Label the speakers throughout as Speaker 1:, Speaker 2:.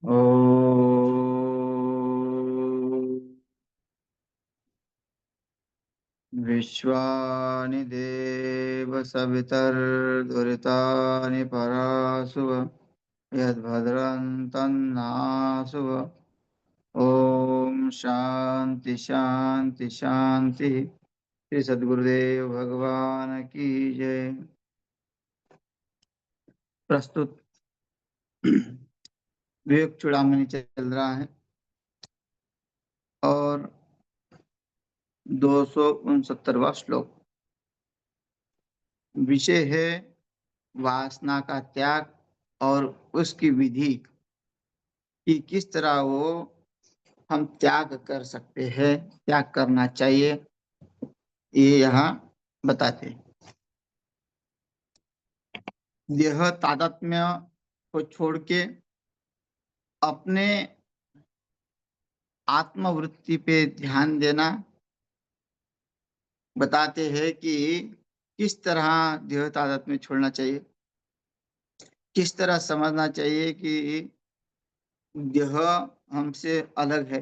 Speaker 1: ॐ विश्वानि देव सवितर्दुरितानि परासुव यद्भद्रं तन्नासुव। ओम शांति शांति शांति। श्री सद्गुरुदेव भगवान की जय। प्रस्तुत विवेक चूड़ामणि चल रहा है और 269वां श्लोक। विषय है वासना का त्याग और उसकी विधि कि किस तरह वो हम त्याग कर सकते हैं, त्याग करना चाहिए, ये यहाँ बताते हैं। देह तादात्म्य को छोड़ के अपने आत्मवृत्ति पे ध्यान देना बताते हैं कि किस तरह देह तादात्म्य छोड़ना चाहिए, किस तरह समझना चाहिए कि देह हमसे अलग है।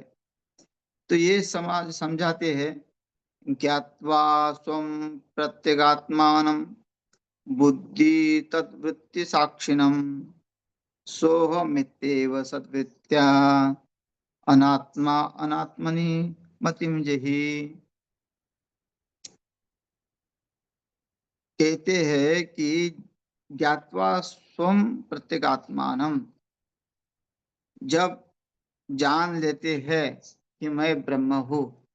Speaker 1: तो ये समाज समझाते हैं ज्ञात्वा स्वं प्रत्यगात्मानं बुद्धि तद्वृत्ति साक्षिणम सोहमित्येव सद्विद्या अनात्मा अनात्मनि मतिम जहि। कहते हैं कि ज्ञात्वा स्वं प्रत्यगात्मानम, जब जान लेते हैं कि मैं ब्रह्म हूँ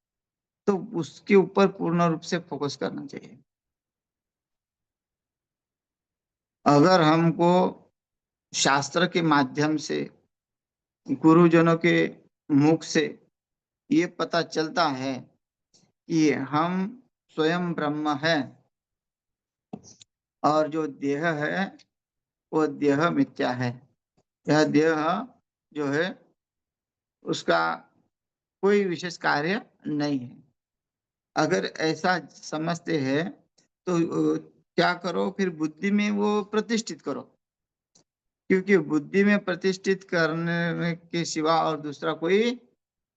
Speaker 1: तो उसके ऊपर पूर्ण रूप से फोकस करना चाहिए। अगर हमको शास्त्र के माध्यम से, गुरुजनों के मुख से ये पता चलता है कि हम स्वयं ब्रह्म है और जो देह है वो देह मिथ्या है, यह देह जो है उसका कोई विशेष कार्य नहीं है। अगर ऐसा समझते हैं तो क्या करो, फिर बुद्धि में वो प्रतिष्ठित करो, क्योंकि बुद्धि में प्रतिष्ठित करने के सिवा और दूसरा कोई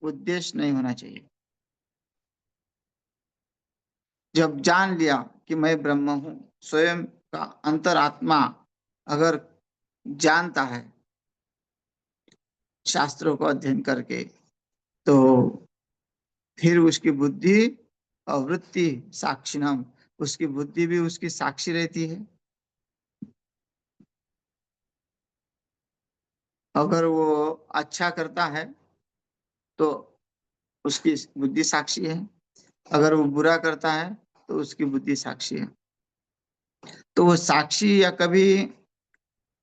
Speaker 1: उद्देश्य नहीं होना चाहिए। जब जान लिया कि मैं ब्रह्म हूँ, स्वयं का अंतरात्मा अगर जानता है शास्त्रों को अध्ययन करके, तो फिर उसकी बुद्धि और वृत्ति साक्षिणम, उसकी बुद्धि भी उसकी साक्षी रहती है। अगर वो अच्छा करता है तो उसकी बुद्धि साक्षी है, अगर वो बुरा करता है तो उसकी बुद्धि साक्षी है। तो वो साक्षी, या कभी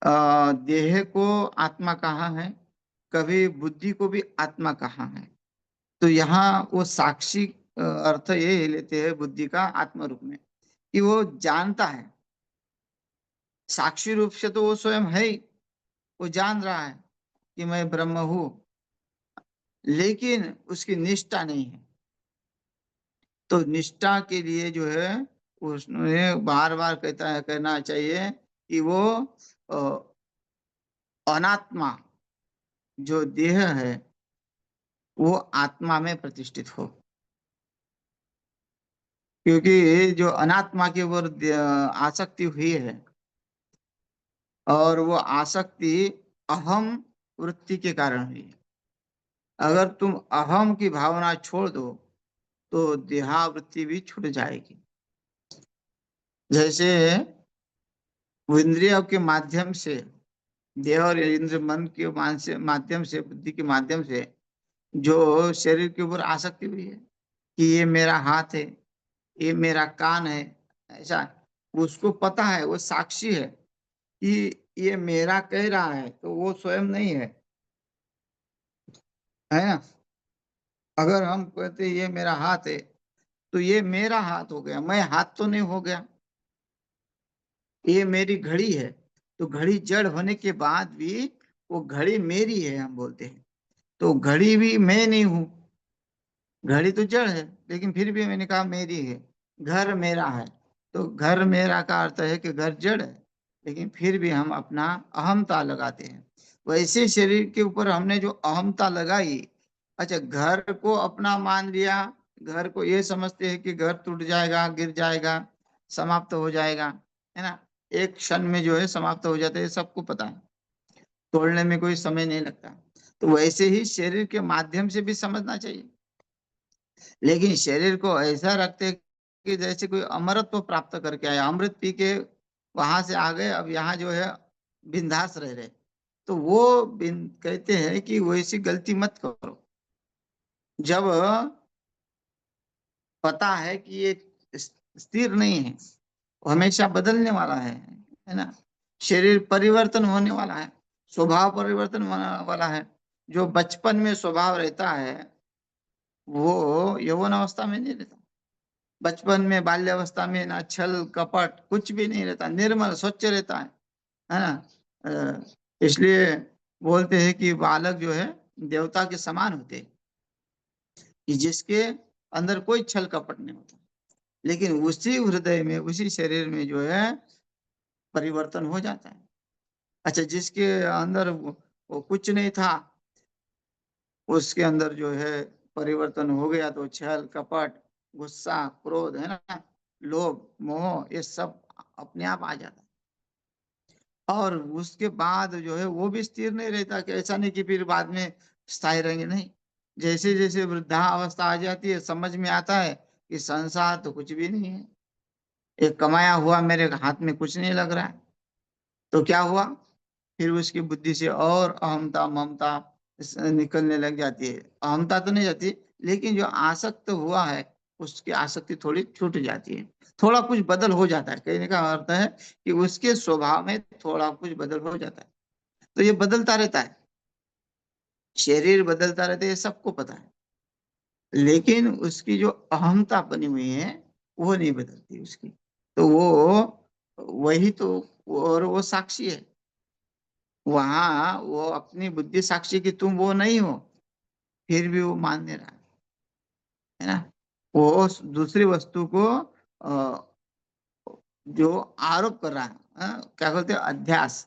Speaker 1: देह को आत्मा कहा है, कभी बुद्धि को भी आत्मा कहा है। तो यहाँ वो साक्षी अर्थ ये लेते हैं बुद्धि का आत्मा रूप में, कि वो जानता है। साक्षी रूप से तो वो स्वयं है ही, वो जान रहा है कि मैं ब्रह्म हूँ, लेकिन उसकी निष्ठा नहीं है। तो निष्ठा के लिए जो है उसने बार बार कहना चाहिए कि वो अनात्मा जो देह है वो आत्मा में प्रतिष्ठित हो, क्योंकि जो अनात्मा की ओर आसक्ति हुई है, और वो आसक्ति अहम वृत्ति के कारण हुई है। अगर तुम अहम की भावना छोड़ दो तो देहावृत्ति भी छूट जाएगी। जैसे इंद्रियों के माध्यम से, देह और इंद्र मन के माध्यम से, बुद्धि के माध्यम से जो शरीर के ऊपर आसक्ति हुई है कि ये मेरा हाथ है, ये मेरा कान है, ऐसा उसको पता है, वो साक्षी है कि ये मेरा कह रहा है, तो वो स्वयं नहीं है ना। अगर हम कहते ये मेरा हाथ है तो ये मेरा हाथ हो गया, मैं हाथ तो नहीं हो गया। ये मेरी घड़ी है, तो घड़ी जड़ होने के बाद भी वो घड़ी मेरी है, हम बोलते हैं। तो घड़ी भी मैं नहीं हूँ, घड़ी तो जड़ है, लेकिन फिर भी मैंने कहा मेरी है। घर मेरा है, तो घर मेरा का अर्थ है कि घर जड़ है, लेकिन फिर भी हम अपना अहमता लगाते हैं। वैसे शरीर के ऊपर हमने जो अहमता लगाई, अच्छा घर को अपना मान लिया, घर को ये समझते हैं कि घर टूट जाएगा, गिर जाएगा, समाप्त हो जाएगा, है ना, एक क्षण में जो है समाप्त हो जाता है, सबको पता है, तोड़ने में कोई समय नहीं लगता। तो वैसे ही शरीर के माध्यम से भी समझना चाहिए, लेकिन शरीर को ऐसा रखते कि जैसे कोई अमरत्व प्राप्त करके आया, अमृत पी के वहां से आ गए, अब यहाँ जो है बिंदास रह रहे, तो वो कहते हैं कि वैसी गलती मत करो। जब पता है कि ये स्थिर नहीं है, हमेशा बदलने वाला है ना, शरीर परिवर्तन होने वाला है, स्वभाव परिवर्तन होने वाला है, जो बचपन में स्वभाव रहता है वो यौवन अवस्था में नहीं रहता। बचपन में बाल्यावस्था में ना छल कपट कुछ भी नहीं रहता, निर्मल स्वच्छ रहता है ना। इसलिए बोलते हैं कि बालक जो है देवता के समान होते हैं, कि जिसके अंदर कोई छल कपट नहीं होता, लेकिन उसी हृदय में उसी शरीर में जो है परिवर्तन हो जाता है। अच्छा, जिसके अंदर वो कुछ नहीं था, उसके अंदर जो है परिवर्तन हो गया, तो छल कपट गुस्सा क्रोध है ना, लोभ मोह ये सब अपने आप आ जाता है। और उसके बाद जो है वो भी स्थिर नहीं रहता, कि ऐसा नहीं कि फिर बाद में स्थायी रहेंगे, नहीं। जैसे जैसे वृद्धावस्था आ जाती है, समझ में आता है कि संसार तो कुछ भी नहीं है, एक कमाया हुआ मेरे हाथ में कुछ नहीं लग रहा है। तो क्या हुआ, फिर उसकी बुद्धि से और अहमता ममता निकलने लग जाती है। अहमता तो नहीं जाती, लेकिन जो आसक्त हुआ है उसकी आसक्ति थोड़ी छूट जाती है, थोड़ा कुछ बदल हो जाता है। कहने का अर्थ है कि उसके स्वभाव में थोड़ा कुछ बदल हो जाता है। तो ये बदलता रहता है, शरीर बदलता रहता है, ये सबको पता है, लेकिन उसकी जो अहमता बनी हुई है वो नहीं बदलती उसकी। तो वो वही तो, और वो साक्षी है, वहां वो अपनी बुद्धि साक्षी की तुम वो नहीं हो, फिर भी वो मान्य रहा है ना। वो दूसरी वस्तु को जो आरोप कर रहा है, क्या बोलते हैं, अध्यास,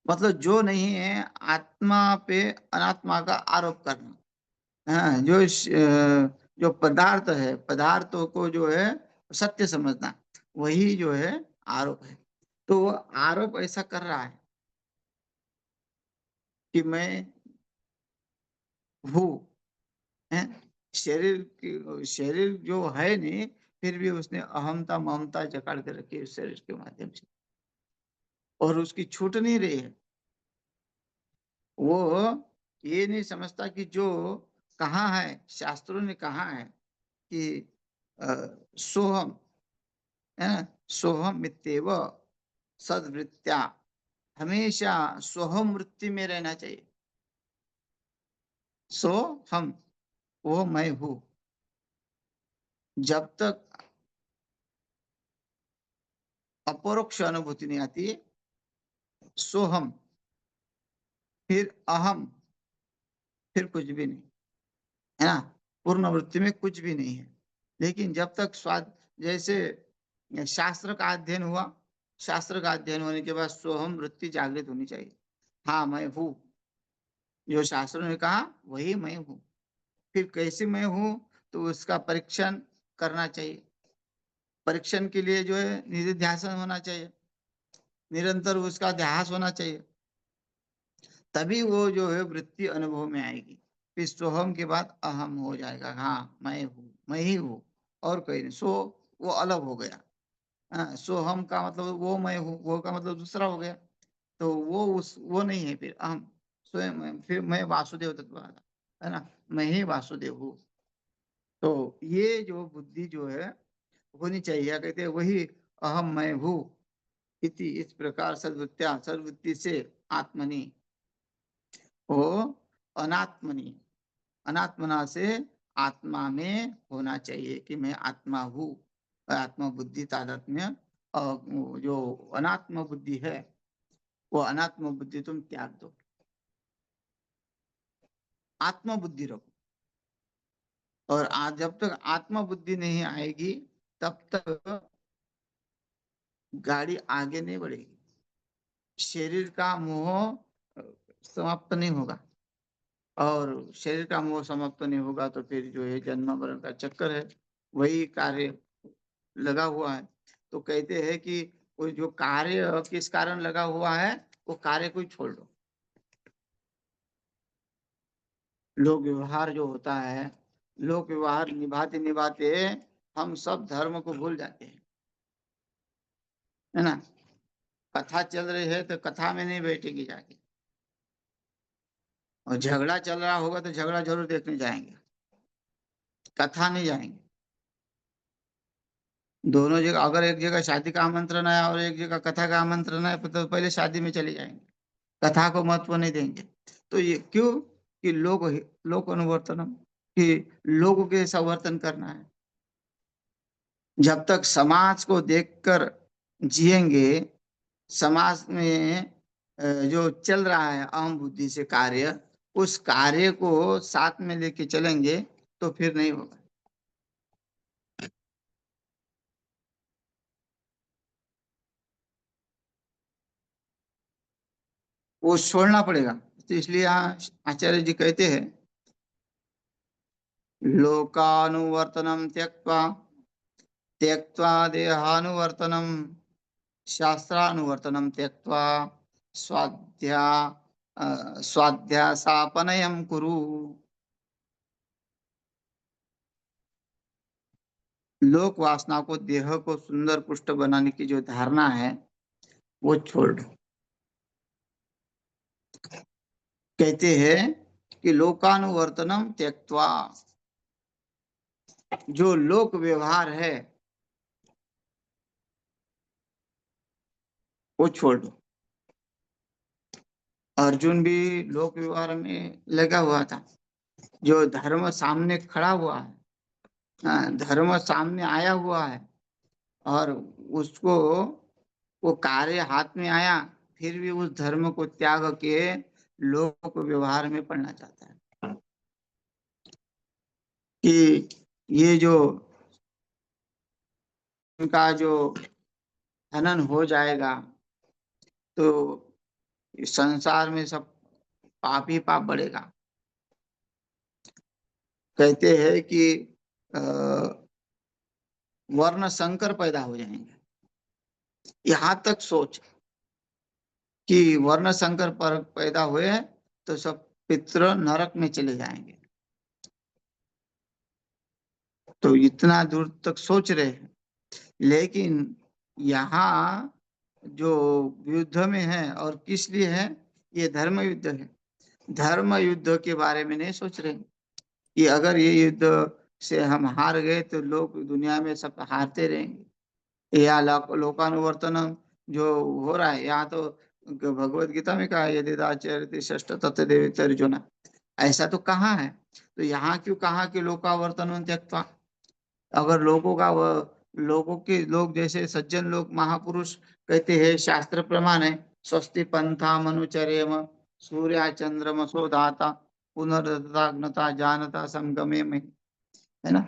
Speaker 1: मतलब जो नहीं है आत्मा पे अनात्मा का आरोप करना। हाँ, जो पदार्थ है, पदार्थों को जो है सत्य समझना, वही जो है आरोप है। तो वो आरोप ऐसा कर रहा है कि मैं हूँ, है, शरीर जो है नहीं, फिर भी उसने अहमता ममता जकड़ के रखी है उस शरीर के माध्यम से, और उसकी छूट नहीं रही है। वो ये नहीं समझता कि जो कहा है, शास्त्रों ने कहा है कि सोहम, है ना, सोहम मित्येव सद्वृत्त्या, हमेशा सोहम वृत्ति में रहना चाहिए। सो हम, वो मैं हूँ, जब तक अपरोक्ष अनुभूति नहीं आती, सोहम, फिर अहम, फिर कुछ भी नहीं, है ना, पूर्ण वृत्ति में कुछ भी नहीं है। लेकिन जब तक स्वाद, जैसे शास्त्र का अध्ययन हुआ, शास्त्र का अध्ययन होने के बाद सोहम वृत्ति जागृत होनी चाहिए, हाँ मैं हूँ, जो शास्त्रों ने कहा वही मैं हूँ। फिर कैसे मैं हूँ, तो उसका परीक्षण करना चाहिए। परीक्षण के लिए जो है निधिध्यासन होना चाहिए, निरंतर उसका ध्यास होना चाहिए, तभी वो जो है वृत्ति अनुभव में आएगी। फिर सोहम के बाद अहम हो जाएगा, हाँ मैं हूँ, मैं ही हूँ, और कोई नहीं। सो वो अलग हो गया, हाँ, सोहम का मतलब वो मैं हूँ, वो का मतलब दूसरा हो गया। तो वो नहीं है, फिर अहम स्वयं फिर मैं वासुदेव तत्व आ है ना, मैं ही वासुदेव हूँ। तो ये जो बुद्धि जो है होनी चाहिए, कहते हैं वही अहम मैं हूँ इति, इस प्रकार सद्वृत्त्या, सद्वृत्ति से आत्मनि, वो अनात्मनि, अनात्मना से आत्मा में होना चाहिए कि मैं आत्मा हूँ। आत्मा बुद्धि तादात्म्य, और जो अनात्म बुद्धि है, वो अनात्म बुद्धि तुम त्याग दो, आत्म बुद्धि रखो। और आज जब तक आत्म बुद्धि नहीं आएगी, तब तक गाड़ी आगे नहीं बढ़ेगी। शरीर का मोह समाप्त नहीं होगा, और शरीर का मोह समाप्त नहीं होगा तो फिर जो है जन्म मरण का चक्कर है, वही कार्य लगा हुआ है। तो कहते हैं कि वो जो कार्य किस कारण लगा हुआ है, वो कार्य को ही छोड़ दो। लोक व्यवहार जो होता है, लोक व्यवहार निभाते निभाते हम सब धर्म को भूल जाते हैं, है ना। कथा चल रही है तो कथा में नहीं बैठेंगे जाके, और झगड़ा चल रहा होगा तो झगड़ा जरूर देखने जाएंगे, कथा नहीं जाएंगे। दोनों जगह, अगर एक जगह शादी का आमंत्रण है और एक जगह कथा का आमंत्रण है, तो पहले शादी में चले जाएंगे, कथा को महत्व नहीं देंगे। तो ये क्यों? कि लोक अनुवर्तनम, कि लोगों के संवर्तन करना है। जब तक समाज को देखकर जिएंगे, समाज में जो चल रहा है अहम बुद्धि से कार्य, उस कार्य को साथ में लेके चलेंगे तो फिर नहीं होगा। वो छोड़ना पड़ेगा। तो इसलिए यहाँ आचार्य जी कहते हैं, लोकानुवर्तनम त्यक्त्वा, त्यक्त्वा देहानुवर्तनम, शास्त्रानुवर्तनम त्यक्त्वा स्वाध्या स्वाध्यासापनयम कुरु। लोक वासना को, देह को सुंदर पुष्ट बनाने की जो धारणा है, वो छोड़ दो। कहते हैं कि लोकानुवर्तनम त्यक्त्वा, जो लोक व्यवहार है वो छोड़ दो। अर्जुन भी लोक व्यवहार में लगा हुआ था। जो धर्म सामने खड़ा हुआ है, हाँ, धर्म सामने आया हुआ है, और उसको वो कार्य हाथ में आया, फिर भी उस धर्म को त्याग के लोक व्यवहार में पड़ना चाहता है। कि ये जो उनका जो हनन हो जाएगा, तो संसार में सब पाप ही पाप बढ़ेगा। कहते हैं कि अ, वर्ण संकर पैदा हो जाएंगे। यहाँ तक सोच कि वर्ण संकर पर पैदा हुए तो सब पितृ नरक में चले जाएंगे। तो इतना दूर तक सोच रहे हैं, लेकिन यहाँ जो युद्ध में है और किस लिए है, ये धर्म युद्ध है। धर्म युद्ध के बारे में नहीं सोच रहे कि अगर ये युद्ध से हम हार गए तो लोग दुनिया में सब हारते रहेंगे, या लोकानुवर्तन जो हो रहा है यहाँ, तो भगवत गीता में कहा है, यदि दाचरति षष्ठ तत्व देवित अर्जुन, ऐसा तो कहाँ है। तो यहाँ क्यों कहा कि लोकावर्तन त्यक्त्वा? अगर लोगों का लोगों के लोग जैसे सज्जन लोग महापुरुष कहते हैं, शास्त्र प्रमाण है, स्वस्ति पंथा मनुचर्यम, सूर्या चंद्रमसो दाता, पुनर्दताग्नता जानता संगमे में, है ना।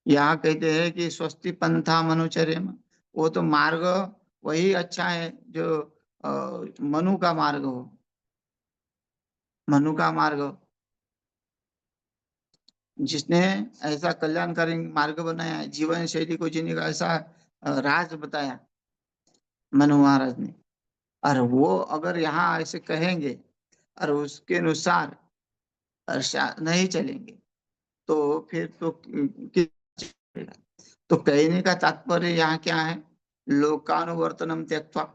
Speaker 1: यहाँ कहते हैं कि स्वस्ति पंथा मनुचर्यम, वो तो मार्ग वही अच्छा है जो मनु का मार्ग हो। मनु का मार्ग, जिसने ऐसा कल्याणकारी मार्ग बनाया, जीवन शैली को जीने का ऐसा राज बताया मनु महाराज ने, और वो अगर यहाँ ऐसे कहेंगे और उसके अनुसार नहीं चलेंगे तो फिर तो तो कहने का तात्पर्य यहाँ क्या है, लोकानुवर्तनम त्यक्त्वा।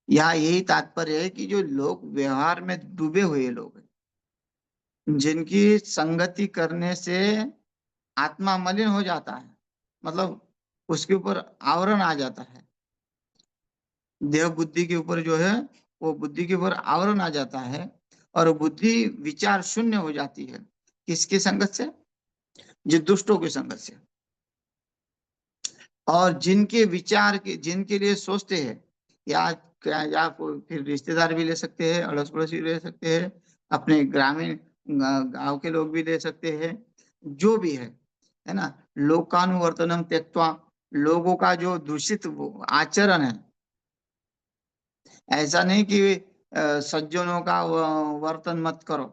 Speaker 1: यहाँ यही तात्पर्य है कि जो लोग व्यवहार में डूबे हुए लोग हैं, जिनकी संगति करने से आत्मा मलिन हो जाता है, मतलब उसके ऊपर आवरण आ जाता है, देह बुद्धि के ऊपर जो है, वो बुद्धि के ऊपर आवरण आ जाता है, और बुद्धि विचार शून्य हो जाती है। किसकी संगत से? जो दुष्टों की संगत से। और जिनके विचार के, जिनके लिए सोचते हैं, या या कोई फिर रिश्तेदार भी ले सकते हैं, अड़ोस पड़ोस भी ले सकते हैं, अपने ग्रामीण गांव के लोग भी ले सकते हैं, जो भी है ना। लोकानुवर्तनम त्यक्त्वा, लोगों का जो दूषित आचरण है, ऐसा नहीं कि सज्जनों का वर्तन मत करो,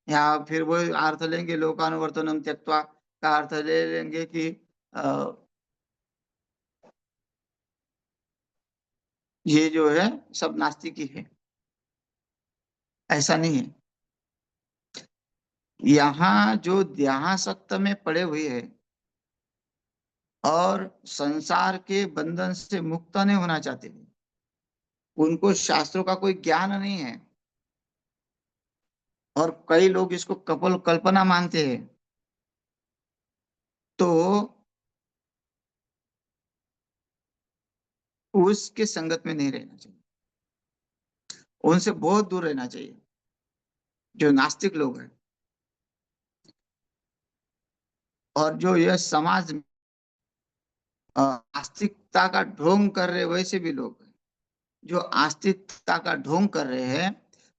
Speaker 1: या फिर वो अर्थ लेंगे लोकानुवर्तनम त्यक्त्वा का अर्थ ले लेंगे कि अ, ये जो है सब नास्तिक ही है। ऐसा नहीं है। यहाँ जो देहासक्त में पड़े हुए हैं और संसार के बंधन से मुक्त नहीं होना चाहते, उनको शास्त्रों का कोई ज्ञान नहीं है, और कई लोग इसको कपल कल्पना मानते हैं, तो उसके संगत में नहीं रहना चाहिए, उनसे बहुत दूर रहना चाहिए, जो नास्तिक लोग हैं। और जो यह समाज आस्तिकता का ढोंग कर रहे वैसे भी लोग हैं, जो आस्तिकता का ढोंग कर रहे हैं,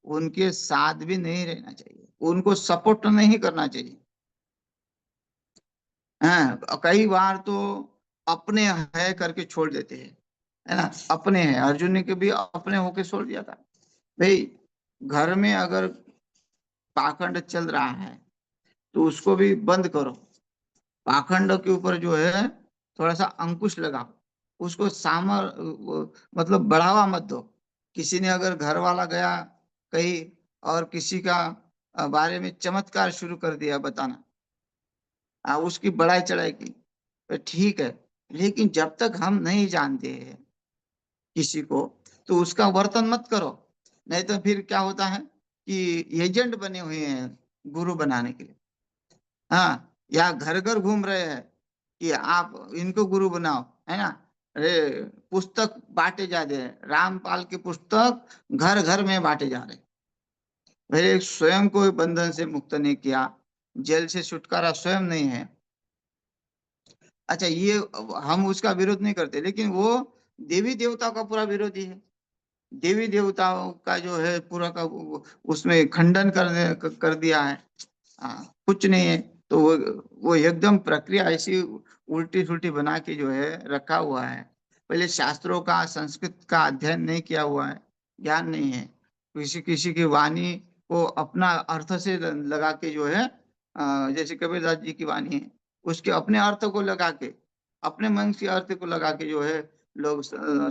Speaker 1: उनके साथ भी नहीं रहना चाहिए, उनको सपोर्ट नहीं करना चाहिए। हाँ, कई बार तो अपने है करके छोड़ देते हैं, है ना। अपने हैं, अर्जुन ने के भी अपने होके छोड़ दिया था। भाई, घर में अगर पाखंड चल रहा है तो उसको भी बंद करो, पाखंड के ऊपर जो है थोड़ा सा अंकुश लगाओ, उसको मतलब बढ़ावा मत दो। किसी ने अगर घर वाला गया कहीं और किसी का बारे में चमत्कार शुरू कर दिया बताना, उसकी बढ़ाई चढ़ाई की, तो ठीक है। लेकिन जब तक हम नहीं जानते हैं किसी को, तो उसका वर्तन मत करो। नहीं तो फिर क्या होता है कि एजेंट बने हुए हैं गुरु बनाने के लिए। हाँ, या घर घर घूम रहे हैं कि आप इनको गुरु बनाओ, है ना। अरे, पुस्तक बांटे जा रहे हैं, रामपाल की पुस्तक घर घर में बांटे जा रहे हैं। मेरे स्वयं को बंधन से मुक्त नहीं किया, जेल से छुटकारा स्वयं नहीं है। अच्छा, ये हम उसका विरोध नहीं करते, लेकिन वो देवी देवता का पूरा विरोधी है। देवी देवताओं का जो है पूरा का उसमें खंडन कर दिया है। कुछ नहीं है। तो वो एकदम प्रक्रिया ऐसी उल्टी सुल्टी बना के जो है रखा हुआ है। पहले शास्त्रों का संस्कृत का अध्ययन नहीं किया हुआ है, ज्ञान नहीं है। किसी किसी की वाणी को अपना अर्थ से लगा के जो है, जैसे कबीरदास जी की वाणी है, उसके अपने अर्थ को लगा के, अपने मन के अर्थ को लगा के जो है लोग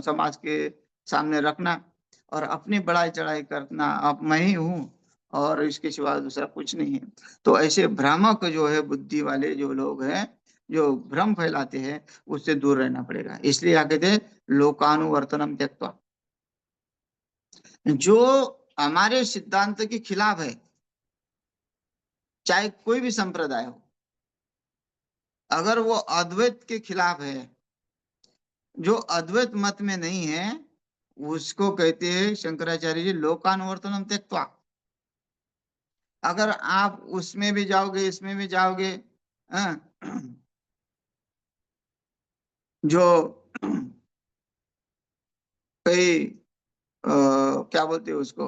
Speaker 1: समाज के सामने रखना, और अपनी बढ़ाई चढ़ाई करना, अब मैं ही हूँ और इसके सिवा दूसरा कुछ नहीं है। तो ऐसे भ्रामक जो है बुद्धि वाले जो लोग हैं, जो भ्रम फैलाते हैं, उससे दूर रहना पड़ेगा। इसलिए क्या कहते हैं, लोकानुवर्तनम त्यक्त्वा। जो हमारे सिद्धांत के खिलाफ है, चाहे कोई भी संप्रदाय हो, अगर वो अद्वैत के खिलाफ है, जो अद्वैत मत में नहीं है, उसको कहते हैं शंकराचार्य जी लोकानुवर्तनम त्यक्त्वा। अगर आप उसमें भी जाओगे इसमें भी जाओगे, हाँ, जो कई क्या बोलते हैं उसको,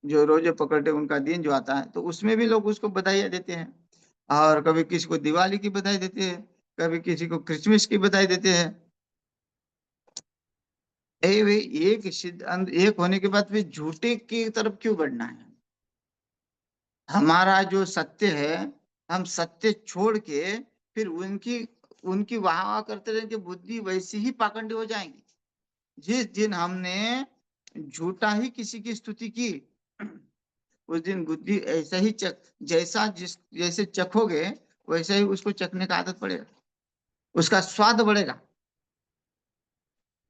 Speaker 1: जो रोजे पकड़ते उनका दिन जो आता है, तो उसमें भी लोग उसको बधाई देते हैं। और कभी किसी को दिवाली की बधाई देते हैं, कभी किसी को क्रिसमस की बधाई देते हैं। एक सिद्धांत एक होने के बाद फिर झूठे की तरफ क्यों बढ़ना है। हमारा जो सत्य है, हम सत्य छोड़ के फिर उनकी उनकी वाह वाह करते रहेंगे, बुद्धि वैसी ही पाखंडी हो जाएंगी। जिस दिन हमने झूठा ही किसी की स्तुति की, उस दिन बुद्धि ऐसा ही जैसे चखोगे, वैसे ही उसको चखने का आदत पड़ेगा, उसका स्वाद बढ़ेगा।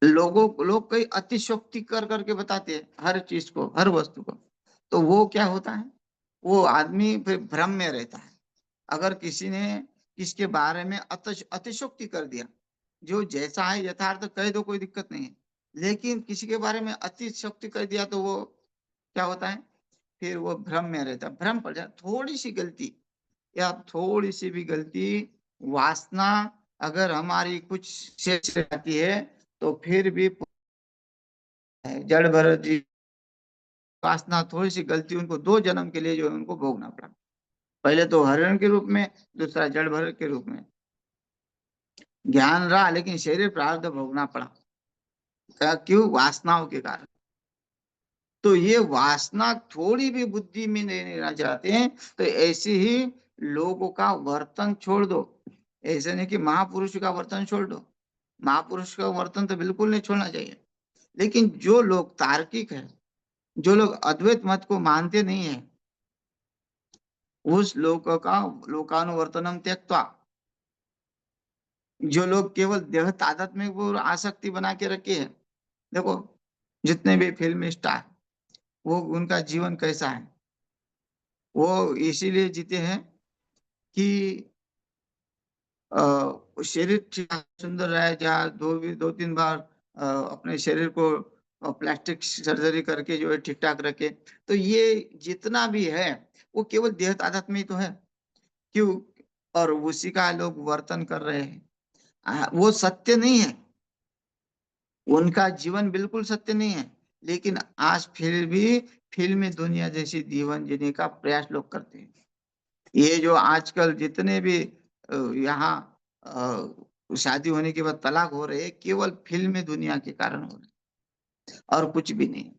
Speaker 1: लोग कई अतिशोक्ति कर करके बताते हैं हर चीज को, हर वस्तु को। तो वो क्या होता है, वो आदमी फिर भ्रम में रहता है। अगर किसी ने किसके बारे में अतिशोक्ति कर दिया, जो जैसा है यथार्थ कह दो, कोई दिक्कत नहीं है। लेकिन किसी के बारे में अतिशोक्ति कर दिया तो वो क्या होता है, फिर वो भ्रम में रहता है, भ्रम पड़ जाता। थोड़ी सी गलती, या थोड़ी सी भी गलती, वासना अगर हमारी कुछ शेष रहती है, तो फिर भी जड़ भरत जी, वासना थोड़ी सी गलती उनको 2 जन्म के लिए जो है उनको भोगना पड़ा। पहले तो हरण के रूप में, दूसरा जड़ भरत के रूप में। ज्ञान रहा लेकिन शरीर प्रारब्ध भोगना पड़ा। क्यों, वासनाओं के कारण। तो ये वासना थोड़ी भी बुद्धि में नहीं लेना चाहते हैं, तो ऐसे ही लोगों का वर्तन छोड़ दो। ऐसे नहीं कि महापुरुष का वर्तन छोड़ दो, महापुरुष का वर्तन तो बिल्कुल नहीं छोड़ना चाहिए। लेकिन जो लोग तार्किक है, जो लोग अद्वैत मत को मानते नहीं है, उस लोगों का लोकानुवर्तनम त्यक्त्वा, जो लोग केवल देह तादात्म्य में वो आसक्ति बना के रखे हैं। देखो, जितने भी फिल्म स्टार, वो उनका जीवन कैसा है, वो इसीलिए जीते हैं कि शरीर ठीक सुंदर रहे, जहाँ दो तीन बार अपने शरीर को प्लास्टिक सर्जरी करके जो है ठीक ठाक रखे। तो ये जितना भी है वो केवल देह तादात्म्य में ही तो है। क्यों? और उसी का लोग वर्तन कर रहे हैं। वो सत्य नहीं है, उनका जीवन बिल्कुल सत्य नहीं है। लेकिन आज फिर भी फिल्मी दुनिया जैसी जीवन जीने का प्रयास लोग करते हैं। ये जो आजकल जितने भी यहाँ शादी होने के बाद तलाक हो रहे हैं, केवल फिल्मी दुनिया के कारण हो रहे हैं, और कुछ भी नहीं।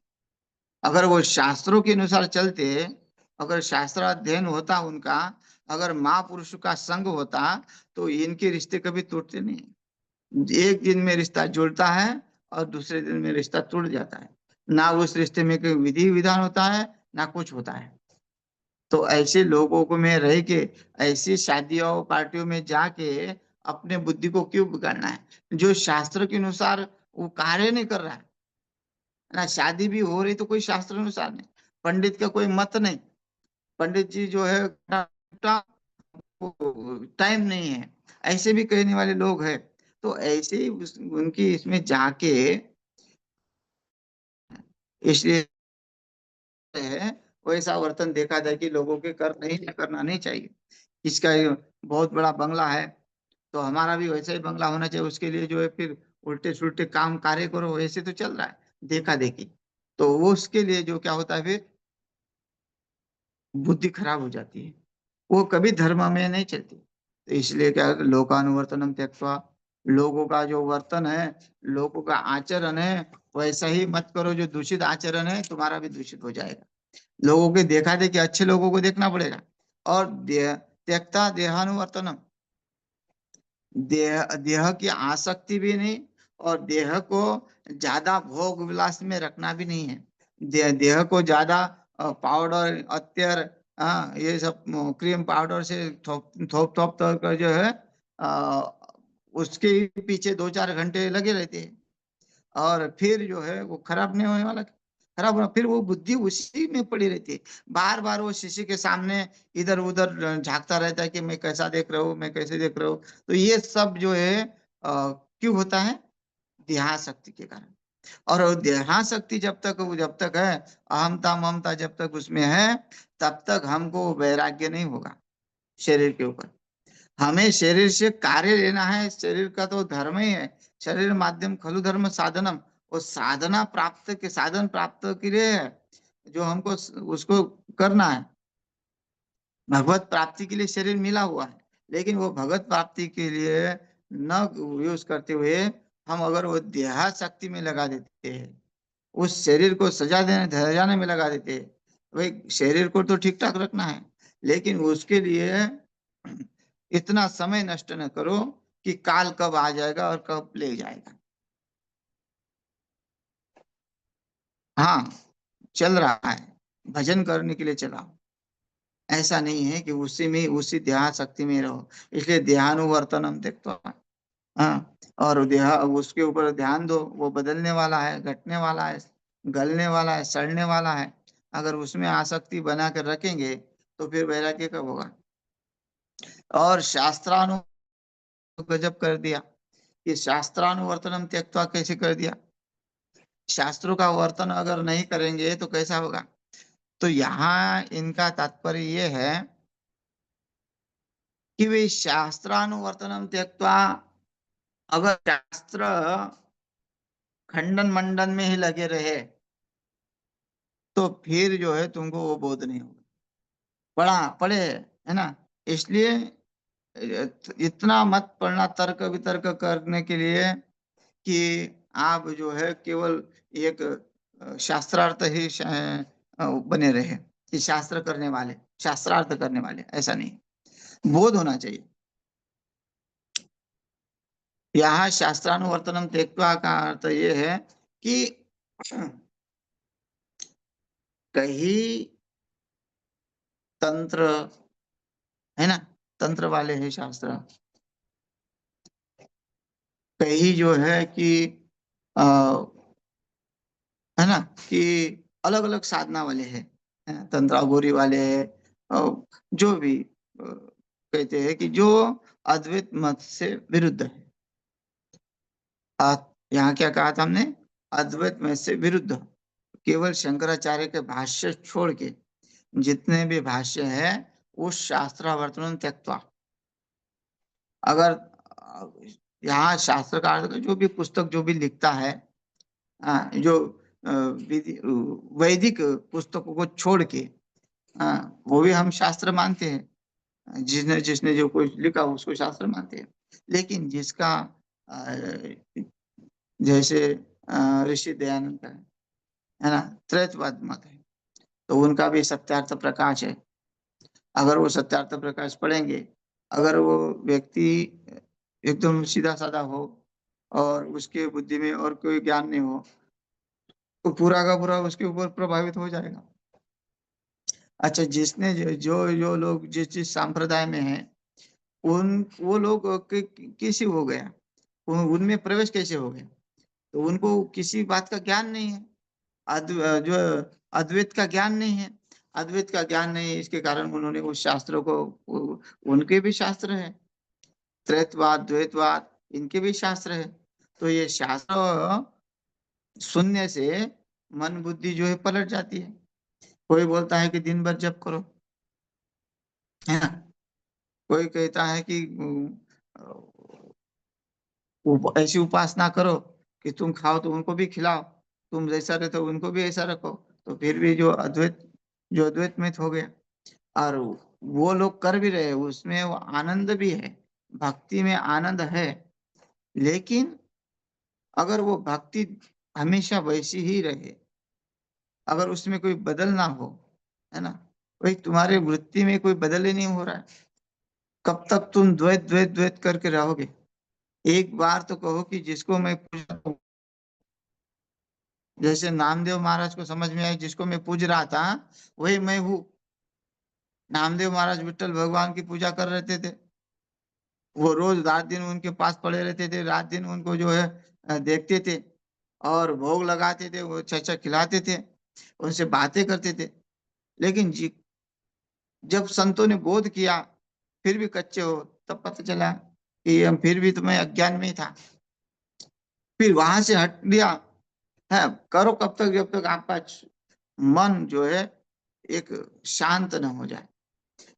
Speaker 1: अगर वो शास्त्रों के अनुसार चलते, अगर शास्त्र अध्ययन होता उनका, अगर महापुरुष का संग होता, तो इनके रिश्ते कभी टूटते नहीं। एक दिन में रिश्ता जुड़ता है और दूसरे दिन में रिश्ता टूट जाता है। ना उस रिश्ते में कोई विधि विधान होता है, ना कुछ होता है। तो ऐसे लोगों को में रह के, ऐसी शादियों पार्टियों में जाके अपने बुद्धि को क्यों बिगाड़ना है? जो शास्त्र के अनुसार वो कार्य नहीं कर रहा है ना, शादी भी हो रही तो कोई शास्त्र अनुसार नहीं, पंडित का कोई मत नहीं, पंडित जी जो है टाइम नहीं है, ऐसे भी कहने वाले लोग हैं। तो ऐसे ही उनकी इसमें जाके, इसलिए है वैसा वर्तन देखा जाए कि लोगों के कर नहीं करना नहीं चाहिए। इसका ये बहुत बड़ा बंगला है, तो हमारा भी वैसा ही बंगला होना चाहिए। उसके लिए जो है फिर उल्टे सुल्टे काम कार्य करो, वैसे तो चल रहा है देखा देखी। तो वो उसके लिए जो क्या होता है, फिर बुद्धि खराब हो जाती है, वो कभी धर्म में नहीं चलती। तो इसलिए क्या है, लोकानुवर्तनम त्यक्त्वा, लोगों का जो वर्तन है, लोगों का आचरण है, वैसा ही मत करो। जो दूषित आचरण है तुम्हारा भी दूषित हो जाएगा। लोगों के देखा देखी अच्छे लोगों को देखना पड़ेगा। और त्यक्ता देहानुवर्तनम, देह देह की आसक्ति भी नहीं, और देह को ज्यादा भोग विलास में रखना भी नहीं है। देह को ज्यादा पाउडर अत्यर, ये सब क्रीम पाउडर से थोप थोप थोप थोप कर जो है उसके ही पीछे 2-4 घंटे लगे रहते हैं। और फिर जो है वो खराब नहीं होने वाला, खराब होना, फिर वो बुद्धि उसी में पड़ी रहती है। बार बार वो शीशे के सामने इधर उधर झांकता रहता है कि मैं कैसा देख रहा हूँ, मैं कैसे देख रहा हूँ। तो ये सब जो है क्यों होता है? देहासक्ति के कारण। और वो देहासक्ति जब तक है, अहमता ममता जब तक उसमें है, तब तक हमको वैराग्य नहीं होगा शरीर के ऊपर। हमें शरीर से कार्य लेना है, शरीर का तो धर्म ही है। शरीर माध्यम खलु धर्म साधनम, वो साधना प्राप्त के साधन प्राप्त के लिए है, जो हमको उसको करना है। भगवत प्राप्ति के लिए शरीर मिला हुआ है, लेकिन वो भगवत प्राप्ति के लिए न यूज करते हुए हम अगर वो देहाशक्ति में लगा देते हैं, उस शरीर को सजाने में लगा देते हैं। भाई शरीर को तो ठीक ठाक रखना है, लेकिन उसके लिए इतना समय नष्ट न करो कि काल कब आ जाएगा और कब ले जाएगा। हाँ, चल रहा है, भजन करने के लिए चला, ऐसा नहीं है कि उसी में उसी देहा शक्ति में रहो। इसलिए देहानुवर्तनम त्यक्त्वा, हाँ, और देहा उसके ऊपर ध्यान दो। वो बदलने वाला है, घटने वाला है, गलने वाला है, सड़ने वाला है। अगर उसमें आसक्ति बना कर रखेंगे तो फिर वैराग्य कब होगा? और शास्त्रानु गजब कर दिया कि शास्त्रानुवर्तनम त्यक्त्वा कैसे कर दिया। शास्त्रों का वर्तन अगर नहीं करेंगे तो कैसा होगा? तो यहाँ इनका तात्पर्य ये है कि वे शास्त्रानुवर्तनम त्यक्त्वा, अगर शास्त्र खंडन मंडन में ही लगे रहे तो फिर जो है तुमको वो बोध नहीं होगा। पढ़ा पढ़े है ना, इसलिए इतना मत पढ़ना तर्क वितर्क करने के लिए कि आप जो है केवल एक शास्त्रार्थ ही बने रहे कि शास्त्र करने वाले, शास्त्रार्थ करने वाले, ऐसा नहीं। बोध होना चाहिए। यहाँ शास्त्रानुवर्तनम त्यक्त्वा का अर्थ ये है कि कहीं तंत्र है ना, तंत्र वाले हैं शास्त्र, कहीं जो है कि अ, है ना, कि अलग अलग साधना वाले हैं, तंत्रागोरी वाले हैं, जो भी कहते हैं कि जो अद्वैत मत से विरुद्ध है। यहाँ क्या कहा था हमने? अद्वैत मत से विरुद्ध। केवल शंकराचार्य के भाष्य छोड़ के जितने भी भाष्य है उस शास्त्रावर्तन त्यक्त्वा, अगर यहाँ शास्त्रकार जो भी पुस्तक जो भी लिखता है, जो वैदिक पुस्तकों को छोड़ के, वो भी हम शास्त्र मानते हैं, जिसने जिसने जो कुछ लिखा उसको शास्त्र मानते हैं। लेकिन जिसका जैसे ऋषि दयानंद का है ना, त्रैतवाद मत है, तो उनका भी सत्यार्थ प्रकाश है। अगर वो सत्यार्थ प्रकाश पढ़ेंगे, अगर वो व्यक्ति एकदम सीधा साधा हो और उसके बुद्धि में और कोई ज्ञान नहीं हो, तो पूरा का पूरा उसके ऊपर प्रभावित हो जाएगा। अच्छा, जिसने जो जो लोग जिस जिस संप्रदाय में है, उन वो लोग कैसे हो गया, उनमें प्रवेश कैसे हो गया? तो उनको किसी बात का ज्ञान नहीं है, जो अद्वैत का ज्ञान नहीं है। अद्वैत का ज्ञान नहीं है, इसके कारण उन्होंने उस शास्त्र को, उनके भी शास्त्र है, त्रैतवाद द्वैतवाद इनके भी शास्त्र है। तो ये शास्त्र सुनने से मन बुद्धि जो है पलट जाती है। कोई बोलता है कि दिन भर जप करो, है ना, कोई कहता है कि ऐसी उपासना करो कि तुम खाओ तो उनको भी खिलाओ, तुम जैसा रहते हो उनको भी ऐसा रखो। तो फिर भी जो अद्वैत में हो गया। और वो लोग कर भी रहे, उसमें वो आनंद भी है, भक्ति में आनंद है। लेकिन अगर वो भक्ति हमेशा वैसी ही रहे, अगर उसमें कोई बदल ना हो, है ना, भाई तुम्हारे वृत्ति में कोई बदल ही नहीं हो रहा है, कब तक तुम द्वैत द्वैत द्वैत करके रहोगे? एक बार तो कहो कि जिसको मैं पूजता हूँ, जैसे नामदेव महाराज को समझ में आया, जिसको मैं पूज रहा था वही मैं हूँ। नामदेव महाराज विठ्ठल भगवान की पूजा कर रहे थे, वो रोज रात दिन उनके पास पड़े रहते थे, रात दिन उनको जो है देखते थे और भोग लगाते थे, वो अच्छा खिलाते थे, उनसे बातें करते थे। लेकिन जब संतों ने बोध किया फिर भी कच्चे हो, तब पता चला कि हम फिर भी तुम्हें अज्ञान में ही था। फिर वहां से हट लिया है। करो कब तक? जब तक आपका मन जो है एक शांत न हो जाए।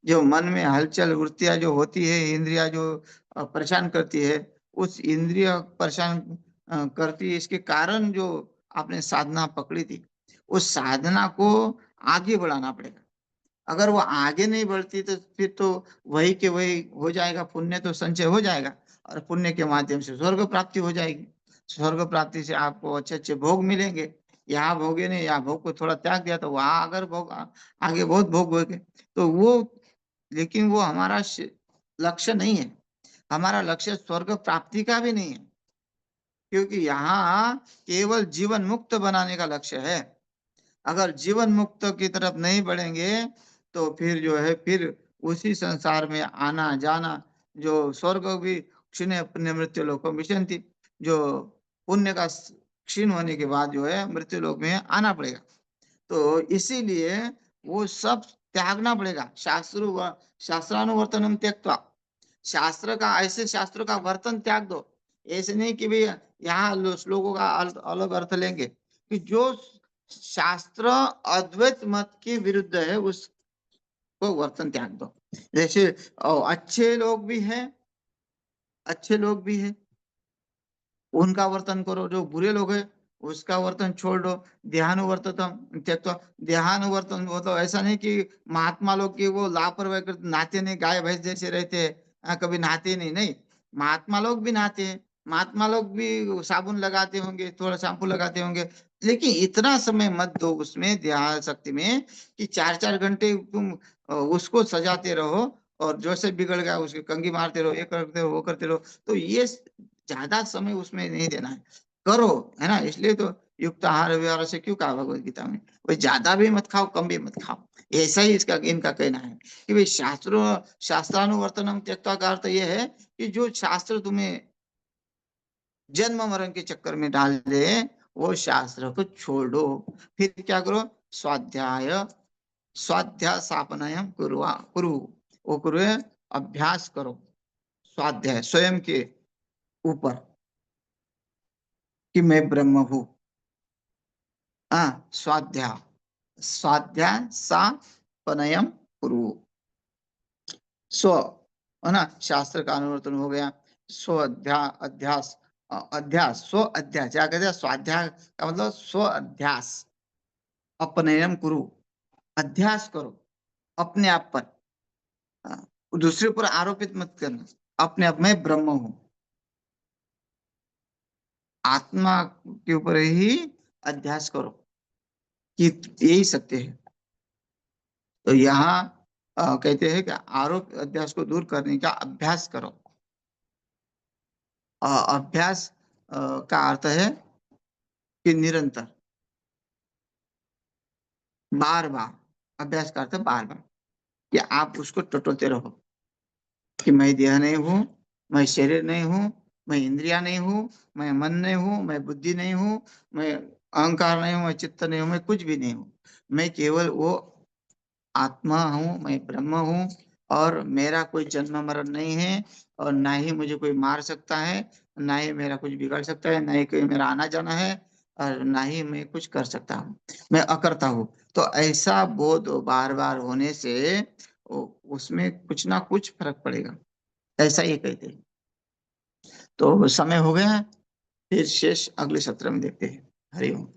Speaker 1: जो मन में हलचल वृत्तियां जो होती है, इंद्रिया जो परेशान करती है, उस इंद्रिय परेशान करती है, इसके कारण जो आपने साधना पकड़ी थी, उस साधना को आगे बढ़ाना पड़ेगा। अगर वो आगे नहीं बढ़ती तो फिर तो वही के वही हो जाएगा, पुण्य तो संचय हो जाएगा और पुण्य के माध्यम से स्वर्ग प्राप्ति हो जाएगी। स्वर्ग प्राप्ति से आपको अच्छे अच्छे भोग मिलेंगे। यहाँ भोगे नहीं, यहाँ भोग को थोड़ा त्याग दिया तो वहां अगर भोग आगे बहुत भोग होगे तो वो, लेकिन वो हमारा लक्ष्य नहीं है। हमारा लक्ष्य स्वर्ग प्राप्ति का भी नहीं है, क्योंकि यहाँ केवल जीवन मुक्त बनाने का लक्ष्य है। अगर जीवन मुक्त की तरफ नहीं बढ़ेंगे तो फिर जो है फिर उसी संसार में आना जाना, जो स्वर्ग भी क्षीण पुण्य मृत्यु लोक विशंति, जो पुण्य का क्षीण होने के बाद जो है मृत्यु लोक में आना पड़ेगा। तो इसीलिए वो सब त्यागना पड़ेगा। शास्त्रानुवर्तनम त्यक्त्वा, शास्त्र का, ऐसे शास्त्र का वर्तन त्याग दो। ऐसे नहीं कि भाई यहाँ श्लोकों का अलग अर्थ लेंगे, कि जो शास्त्र अद्वैत मत के विरुद्ध है उसको वर्तन त्याग दो। जैसे अच्छे लोग भी हैं, अच्छे लोग भी हैं, उनका वर्तन करो। जो बुरे लोग हैं उसका वर्तन छोड़ दो। ध्यानुवर्तनम त्यक्त्वा, ध्यानुवर्तन वो तो ऐसा नहीं कि महात्मा लोग की वो लापरवाही करते, नहाते नहीं, गाय भैंस जैसे रहते हैं, कभी नहाते नहीं, नहीं, महात्मा लोग भी नहाते हैं, महात्मा लोग भी साबुन लगाते होंगे, थोड़ा शैम्पू लगाते होंगे, लेकिन इतना समय मत दो उसमें ध्यान शक्ति में कि 4-4 घंटे तुम उसको सजाते रहो, और जो से बिगड़ गया उसकी कंघी मारते रहो, ये करते रहो, वो करते रहो। तो ये ज्यादा समय उसमें नहीं देना है, करो, है ना। इसलिए तो युक्त आहार विहार से क्यों कहा भगवत गीता में, भाई ज्यादा भी मत खाओ, कम भी मत खाओ। ऐसा ही इसका इनका कहना है कि भाई शास्त्रानुवर्तनम त्यक्त्वा का अर्थ यह है कि जो शास्त्र तुम्हें जन्म मरण के चक्कर में डाल दे, वो शास्त्र को छोड़ दो। फिर क्या करो, स्वाध्याय स्वाध्यासापनयम कुरु, वो करो, अभ्यास करो, स्वाध्याय स्वयं के ऊपर, कि मैं ब्रह्म हूँ। स्वाध्याय स्वाध्याय सापनयम कुरु, स्व, है ना, शास्त्र का अनुवर्तन हो गया, स्व अध्यास, अध्यास स्व अध्यास, क्या कहते हैं, स्वाध्याय का मतलब स्व अध्यास, अपनयन कुरु, अध्यास करो अपने आप पर, हाँ, दूसरे पर आरोपित मत करना, अपने आप में ब्रह्म हूँ, आत्मा के ऊपर ही अध्यास करो कि यही सत्य है। तो यहाँ कहते हैं कि आरोप अध्यास को दूर करने का अभ्यास करो। अभ्यास का अर्थ है कि निरंतर, बार बार, अभ्यास का अर्थ है बार बार, कि आप उसको टटोलते रहो कि मैं देह नहीं हूँ, मैं शरीर नहीं हूँ, मैं इंद्रिया नहीं हूँ, मैं मन नहीं हूँ, मैं बुद्धि नहीं हूँ, मैं अहंकार नहीं हूँ, मैं चित्त नहीं हूँ, मैं कुछ भी नहीं हूँ। मैं केवल वो आत्मा हूँ, मैं ब्रह्म हूँ, और मेरा कोई जन्म मरण नहीं है, और ना ही मुझे कोई मार सकता है, ना ही मेरा कुछ बिगड़ सकता है, ना ही कोई मेरा आना जाना है, और ना ही मैं कुछ कर सकता हूँ, मैं अकर्ता हूँ। तो ऐसा बोध बार बार होने से उसमें कुछ ना कुछ फर्क पड़ेगा, ऐसा ये कहते हैं। तो समय हो गया है, फिर शेष अगले सत्र में देखते हैं। हरि ओम।